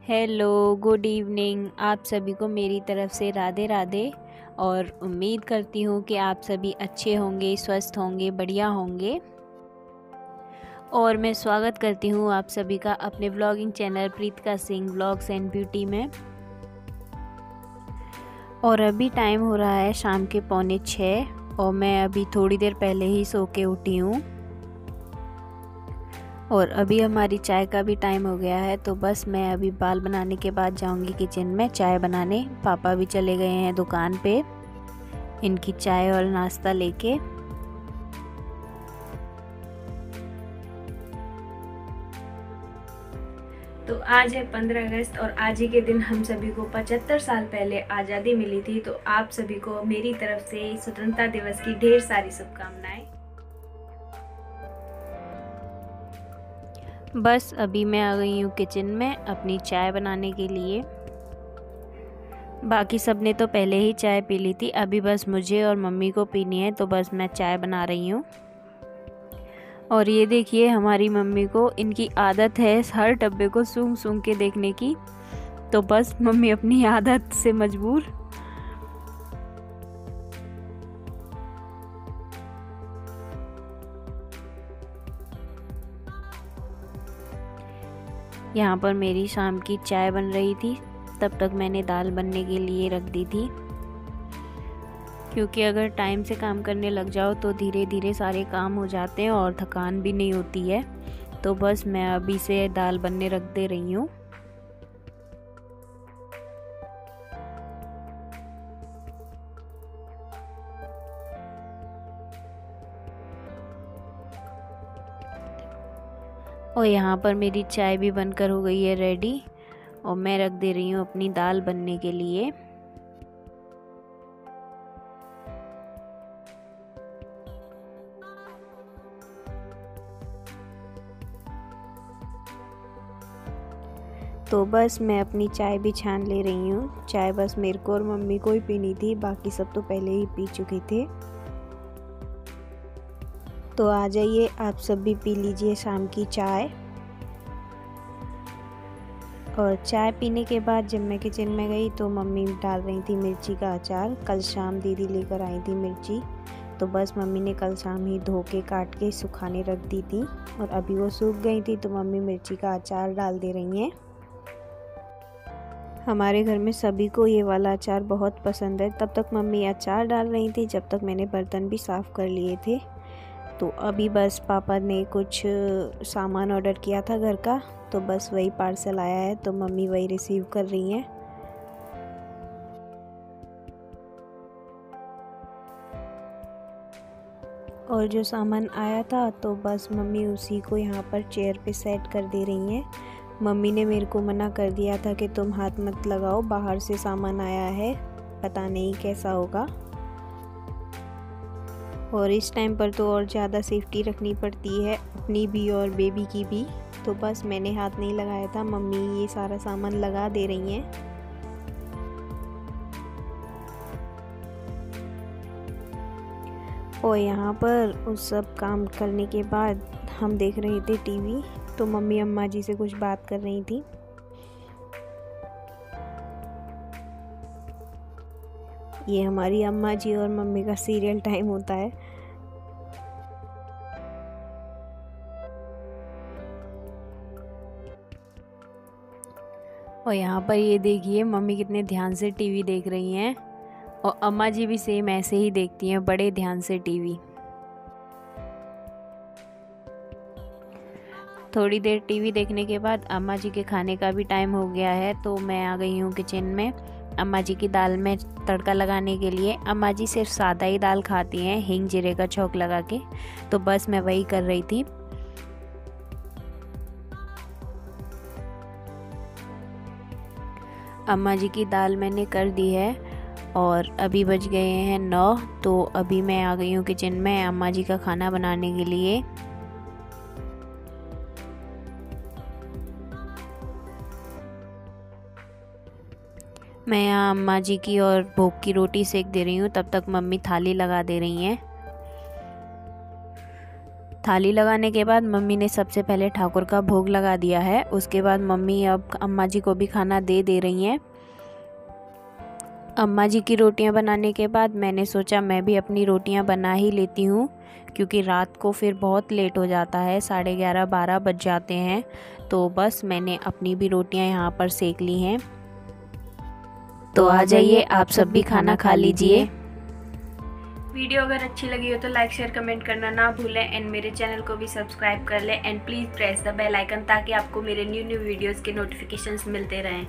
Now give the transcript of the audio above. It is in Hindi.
Hello, good evening. आप सभी को मेरी तरफ से राधे राधे। और उम्मीद करती हूँ कि आप सभी अच्छे होंगे, स्वस्थ होंगे, बढ़िया होंगे। और मैं स्वागत करती हूँ आप सभी का अपने vlogging channel Preetika Singh vlogs and beauty में। और अभी टाइम हो रहा है शाम के 5:45 और मैं अभी थोड़ी देर पहले ही सो के उठी हूँ। और अभी हमारी चाय का भी टाइम हो गया है, तो बस मैं अभी बाल बनाने के बाद जाऊंगी किचन में चाय बनाने। पापा भी चले गए हैं दुकान पे इनकी चाय और नाश्ता लेके। तो आज है 15 अगस्त और आज ही के दिन हम सभी को 75 साल पहले आज़ादी मिली थी। तो आप सभी को मेरी तरफ से स्वतंत्रता दिवस की ढेर सारी शुभकामनाएं। बस अभी मैं आ गई हूँ किचन में अपनी चाय बनाने के लिए। बाकी सब ने तो पहले ही चाय पी ली थी, अभी बस मुझे और मम्मी को पीनी है, तो बस मैं चाय बना रही हूँ। और ये देखिए हमारी मम्मी को इनकी आदत है हर डब्बे को सूंघ सूंघ के देखने की, तो बस मम्मी अपनी आदत से मजबूर। यहाँ पर मेरी शाम की चाय बन रही थी, तब तक मैंने दाल बनने के लिए रख दी थी, क्योंकि अगर टाइम से काम करने लग जाओ तो धीरे धीरे सारे काम हो जाते हैं और थकान भी नहीं होती है। तो बस मैं अभी से दाल बनने रख दे रही हूँ। और यहाँ पर मेरी चाय भी बनकर हो गई है रेडी और मैं रख दे रही हूँ अपनी दाल बनने के लिए। तो बस मैं अपनी चाय भी छान ले रही हूँ। चाय बस मेरे को और मम्मी को ही पीनी थी, बाकी सब तो पहले ही पी चुके थे। तो आ जाइए आप सब भी पी लीजिए शाम की चाय। और चाय पीने के बाद जब मैं किचन में गई तो मम्मी डाल रही थी मिर्ची का अचार। कल शाम दीदी लेकर आई थी मिर्ची, तो बस मम्मी ने कल शाम ही धो के काट के सुखाने रख दी थी और अभी वो सूख गई थी, तो मम्मी मिर्ची का अचार डाल दे रही हैं। हमारे घर में सभी को ये वाला अचार बहुत पसंद है। तब तक मम्मी अचार डाल रही थी, जब तक मैंने बर्तन भी साफ़ कर लिए थे। तो अभी बस पापा ने कुछ सामान ऑर्डर किया था घर का, तो बस वही पार्सल आया है, तो मम्मी वही रिसीव कर रही हैं। और जो सामान आया था तो बस मम्मी उसी को यहाँ पर चेयर पे सेट कर दे रही हैं। मम्मी ने मेरे को मना कर दिया था कि तुम हाथ मत लगाओ, बाहर से सामान आया है, पता नहीं कैसा होगा। और इस टाइम पर तो और ज़्यादा सेफ्टी रखनी पड़ती है अपनी भी और बेबी की भी, तो बस मैंने हाथ नहीं लगाया था, मम्मी ये सारा सामान लगा दे रही हैं। और यहाँ पर उस सब काम करने के बाद हम देख रहे थे टीवी, तो मम्मी अम्मा जी से कुछ बात कर रही थी। ये हमारी अम्मा जी और मम्मी का सीरियल टाइम होता है। और यहाँ पर ये देखिए मम्मी कितने ध्यान से टीवी देख रही हैं और अम्मा जी भी सेम ऐसे ही देखती हैं, बड़े ध्यान से टीवी। थोड़ी देर टीवी देखने के बाद अम्मा जी के खाने का भी टाइम हो गया है, तो मैं आ गई हूँ किचन में अम्मा जी की दाल में तड़का लगाने के लिए। अम्मा जी सिर्फ सादा ही दाल खाती हैं, हींग जीरे का छौंक लगा के, तो बस मैं वही कर रही थी। अम्मा जी की दाल मैंने कर दी है और अभी बज गए हैं 9, तो अभी मैं आ गई हूँ किचन में अम्मा जी का खाना बनाने के लिए। मैं यहाँ अम्मा जी की और भोग की रोटी सेक दे रही हूँ, तब तक मम्मी थाली लगा दे रही हैं। थाली लगाने के बाद मम्मी ने सबसे पहले ठाकुर का भोग लगा दिया है। उसके बाद मम्मी अब अम्मा जी को भी खाना दे रही हैं। अम्मा जी की रोटियां बनाने के बाद मैंने सोचा मैं भी अपनी रोटियां बना ही लेती हूँ, क्योंकि रात को फिर बहुत लेट हो जाता है, 11:30-12 बज जाते हैं। तो बस मैंने अपनी भी रोटियां यहाँ पर सेक ली हैं। तो आ जाइए, आप सब भी खाना खा लीजिए। वीडियो अगर अच्छी लगी हो तो लाइक शेयर कमेंट करना ना भूलें एंड मेरे चैनल को भी सब्सक्राइब कर लें and please press the bell icon ताकि आपको मेरे न्यू वीडियोस के नोटिफिकेशंस मिलते रहें।